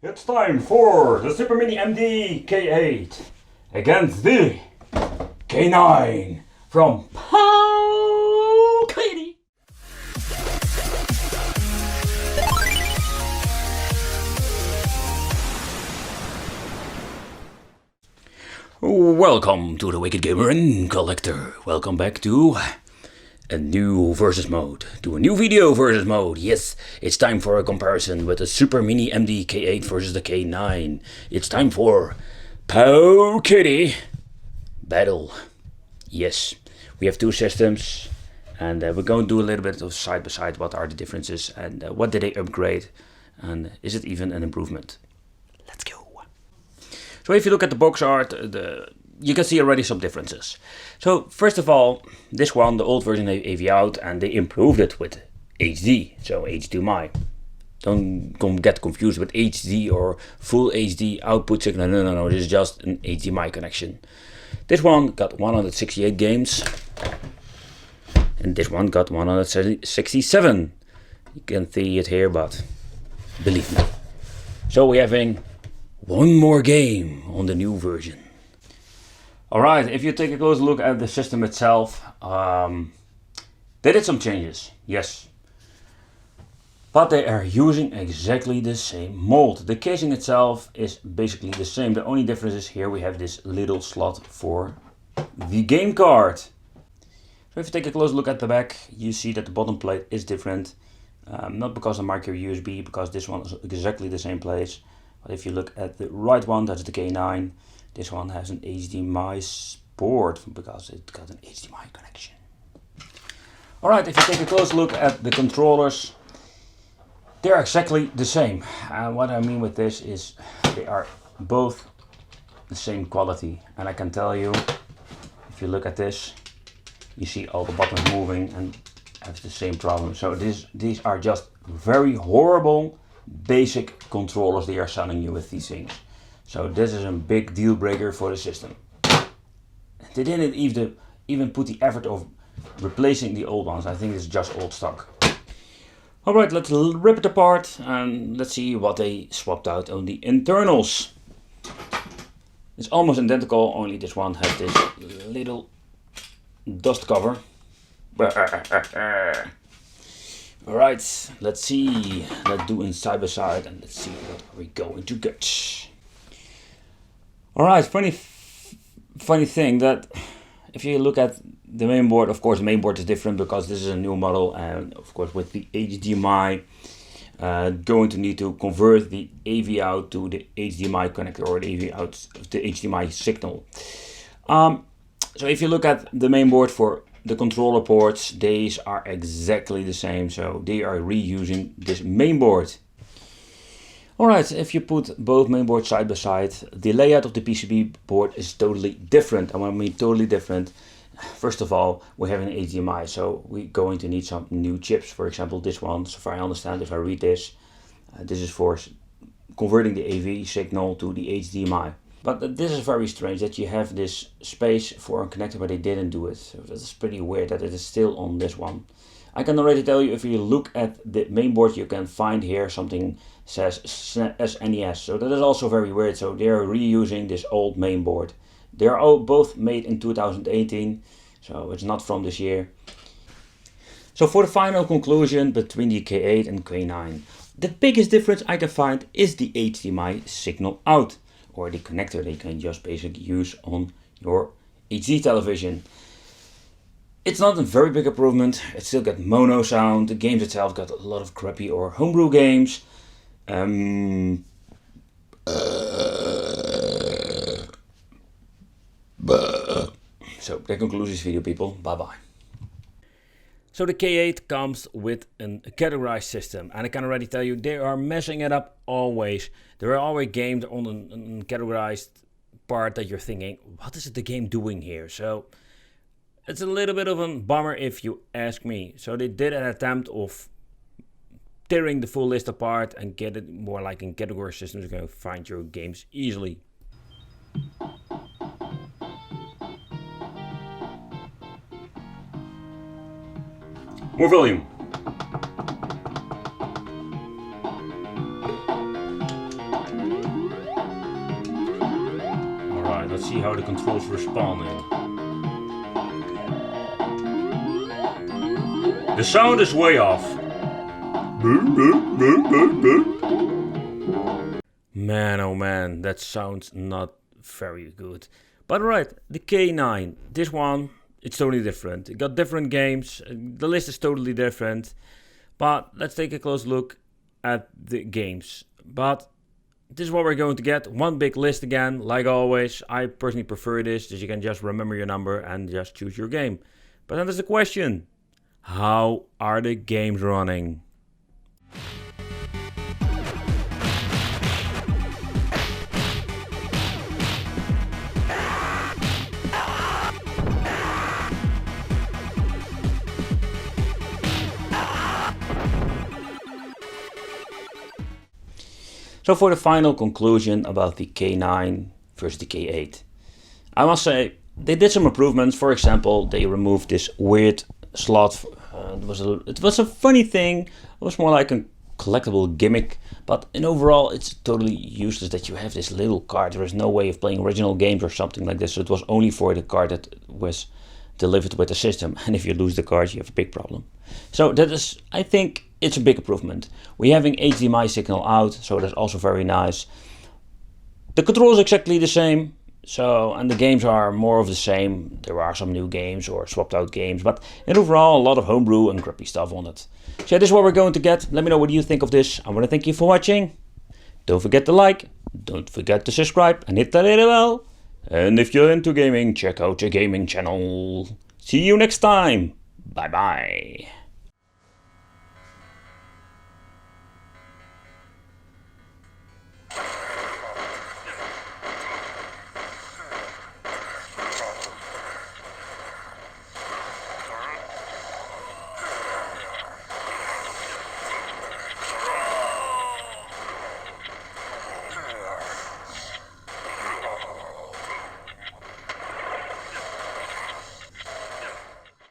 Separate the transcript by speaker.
Speaker 1: It's time for the Super Mini MD K8 against the K9 from Paul Katie. Welcome to the Wicked Gamer and Collector. Welcome back to a new versus mode, to a new video versus mode. Yes, it's time for a comparison with the Super Mini MD K8 versus the K9. It's time for Pow Kitty battle. Yes, we have two systems, and we're going to do a little bit of side by side. What are the differences, and what did they upgrade, and is it even an improvement? Let's go. So if you look at the box art, you can see already some differences. So first of all, this one, the old version, they AV out and they improved it with HD, so HDMI. Don't get confused with HD or full HD output signal. No, this is just an HDMI connection. This one got 168 games, and this one got 167. You can see it here, but believe me. So we're having one more game on the new version. Alright, if you take a close look at the system itself, they did some changes, yes. But they are using exactly the same mold. The casing itself is basically the same. The only difference is here we have this little slot for the game card. So if you take a close look at the back, you see that the bottom plate is different. Not because of micro USB, because this one is exactly the same place. But if you look at the right one, that's the K9. This one has an HDMI port because it got an HDMI connection. Alright, if you take a close look at the controllers, they're exactly the same. What I mean with this is they are both the same quality. And I can tell you, if you look at this, you see all the buttons moving and have the same problem. So these are just very horrible basic controllers they are selling you with these things. So this is a big deal breaker for the system. They didn't even put the effort of replacing the old ones. I think it's just old stock. Alright, let's rip it apart and let's see what they swapped out on the internals. It's almost identical, only this one has this little dust cover. Alright, let's see. Let's do it side by side and let's see what we're going to get. Alright, funny thing that if you look at the main board, of course the main board is different because this is a new model, and of course with the HDMI going to need to convert the AV out to the HDMI connector or the AV out to the HDMI signal. So if you look at the main board for the controller ports, these are exactly the same, so they are reusing this main board. Alright, if you put both mainboards side by side, the layout of the PCB board is totally different. And when I mean totally different, first of all, we have an HDMI, so we're going to need some new chips. For example, this one, so far I understand, if I read this, this is for converting the AV signal to the HDMI. But this is very strange that you have this space for a connector, but they didn't do it. So that's pretty weird that it is still on this one. I can already tell you, if you look at the mainboard, you can find here something says SNES. So that is also very weird. So they are reusing this old mainboard. They are all both made in 2018, so it's not from this year. So for the final conclusion between the K8 and K9, the biggest difference I can find is the HDMI signal out, or the connector they can just basically use on your HD television. It's not a very big improvement. It still got mono sound. The games itself got a lot of crappy or homebrew games. So that concludes this video, people. Bye bye. So the K8 comes with a categorized system, and I can already tell you they are messing it up always. There are always games on a categorized part that you're thinking, what is the game doing here? So it's a little bit of a bummer if you ask me. So they did an attempt of tearing the full list apart and get it more like in category systems. You can find your games easily. More volume. Let's see how the controls responding. The sound is way off. Man, oh man, that sounds not very good. But right, the K9, this one, it's totally different. It got different games, the list is totally different. But let's take a close look at the games. But this is what we're going to get. One big list again, like always. I personally prefer this, that you can just remember your number and just choose your game. But then there's the question, how are the games running? So for the final conclusion about the K9 versus the K8, I must say they did some improvements. For example, they removed this weird slot. It was a funny thing. It was more like a collectible gimmick, but in overall it's totally useless that you have this little card. There is no way of playing original games or something like this. So it was only for the card that was delivered with the system, and if you lose the card you have a big problem. So that is, I think it's a big improvement. We're having HDMI signal out, so that's also very nice. The control is exactly the same, so, and the games are more of the same. There are some new games or swapped out games, but in overall a lot of homebrew and crappy stuff on it. So yeah, this is what we're going to get. Let me know what you think of this. I want to thank you for watching. Don't forget to like, don't forget to subscribe and hit that little bell. And if you're into gaming, check out your gaming channel. See you next time. Bye bye.